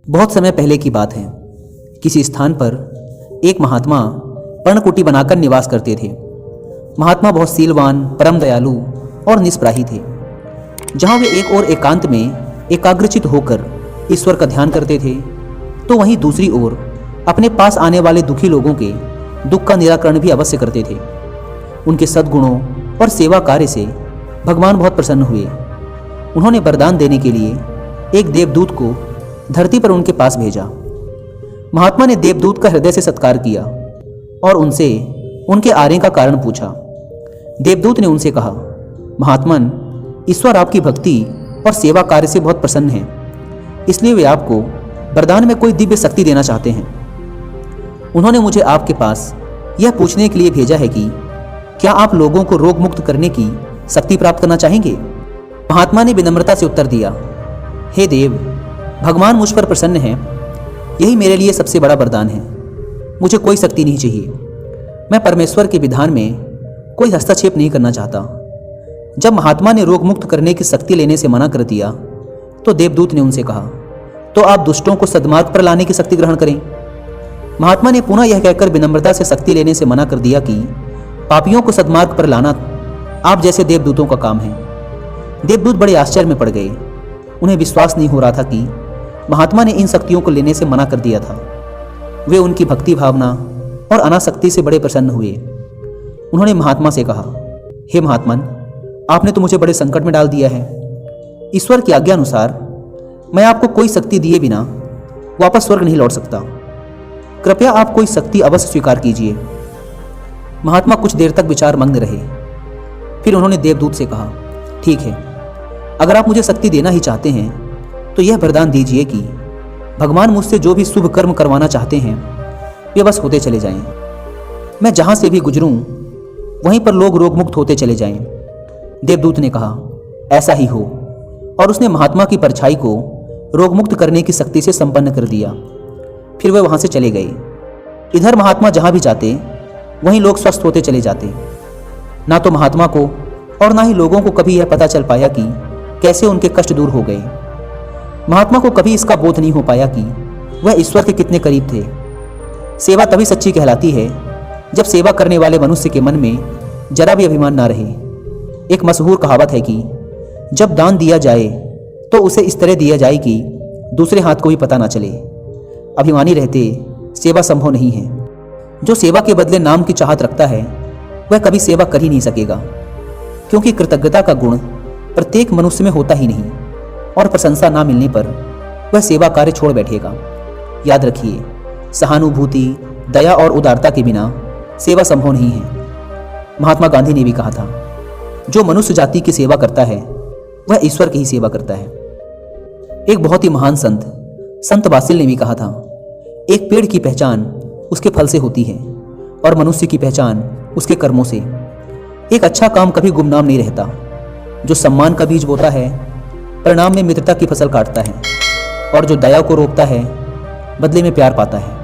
बहुत समय पहले की बात है। किसी स्थान पर एक महात्मा पर्णकुटी बनाकर निवास करते थे। महात्मा बहुत सीलवान, परम दयालु और निष्प्राही थे। जहाँ वे एक और एकांत में एकाग्रचित होकर ईश्वर का ध्यान करते थे, तो वहीं दूसरी ओर अपने पास आने वाले दुखी लोगों के दुख का निराकरण भी अवश्य करते थे। उनके सद्गुणों और सेवा कार्य से भगवान बहुत प्रसन्न हुए। उन्होंने वरदान देने के लिए एक देवदूत को धरती पर उनके पास भेजा। महात्मा ने देवदूत का हृदय से सत्कार किया और उनसे उनके आने का कारण पूछा। देवदूत ने उनसे कहा, महात्मन, ईश्वर आपकी भक्ति और सेवा कार्य से बहुत प्रसन्न है, इसलिए वे आपको वरदान में कोई दिव्य शक्ति देना चाहते हैं। उन्होंने मुझे आपके पास यह पूछने के लिए भेजा है कि क्या आप लोगों को रोग मुक्त करने की शक्ति प्राप्त करना चाहेंगे? महात्मा ने विनम्रता से उत्तर दिया, हे देव, भगवान मुझ पर प्रसन्न है, यही मेरे लिए सबसे बड़ा वरदान है। मुझे कोई शक्ति नहीं चाहिए। मैं परमेश्वर के विधान में कोई हस्तक्षेप नहीं करना चाहता। जब महात्मा ने रोग मुक्त करने की शक्ति लेने से मना कर दिया, तो देवदूत ने उनसे कहा, तो आप दुष्टों को सद्मार्ग पर लाने की शक्ति ग्रहण करें। महात्मा ने पुनः यह कहकर विनम्रता से शक्ति लेने से मना कर दिया कि पापियों को सद्मार्ग पर लाना आप जैसे देवदूतों का काम है। देवदूत बड़े आश्चर्य में पड़ गए। उन्हें विश्वास नहीं हो रहा था कि महात्मा ने इन शक्तियों को लेने से मना कर दिया था। वे उनकी भक्ति भावना और अनासक्ति से बड़े प्रसन्न हुए। उन्होंने महात्मा से कहा, हे महात्मन, आपने तो मुझे बड़े संकट में डाल दिया है। ईश्वर की आज्ञा अनुसार मैं आपको कोई शक्ति दिए बिना वापस स्वर्ग नहीं लौट सकता। कृपया आप कोई शक्ति अवश्य स्वीकार कीजिए। महात्मा कुछ देर तक विचार मग्न रहे। फिर उन्होंने देवदूत से कहा, ठीक है, अगर आप मुझे शक्ति देना ही चाहते हैं तो यह वरदान दीजिए कि भगवान मुझसे जो भी शुभ कर्म करवाना चाहते हैं वे बस होते चले जाएं। मैं जहां से भी गुजरूं वहीं पर लोग रोग मुक्त होते चले जाएं। देवदूत ने कहा, ऐसा ही हो, और उसने महात्मा की परछाई को रोग मुक्त करने की शक्ति से संपन्न कर दिया। फिर वे वहां से चले गए। इधर महात्मा जहां भी जाते वहीं लोग स्वस्थ होते चले जाते। ना तो महात्मा को और ना ही लोगों को कभी यह पता चल पाया कि कैसे उनके कष्ट दूर हो गए। महात्मा को कभी इसका बोध नहीं हो पाया कि वह ईश्वर के कितने करीब थे। सेवा तभी सच्ची कहलाती है जब सेवा करने वाले मनुष्य के मन में जरा भी अभिमान ना रहे। एक मशहूर कहावत है कि जब दान दिया जाए तो उसे इस तरह दिया जाए कि दूसरे हाथ को भी पता ना चले। अभिमानी रहते सेवा संभव नहीं है। जो सेवा के बदले नाम की चाहत रखता है वह कभी सेवा कर ही नहीं सकेगा, क्योंकि कृतज्ञता का गुण प्रत्येक मनुष्य में होता ही नहीं, और प्रशंसा ना मिलने पर वह सेवा कार्य छोड़ बैठेगा। याद रखिए, सहानुभूति, दया और उदारता के बिना सेवा संभव नहीं है। महात्मा गांधी ने भी कहा था, जो मनुष्य जाति की सेवा करता है वह ईश्वर की ही सेवा करता है। एक बहुत ही महान संत बासिल ने भी कहा था, एक पेड़ की पहचान उसके फल से होती है और मनुष्य की पहचान उसके कर्मों से। एक अच्छा काम कभी गुमनाम नहीं रहता। जो सम्मान का बीज बोता है परिणाम में मित्रता की फसल काटता है, और जो दया को रोकता है बदले में प्यार पाता है।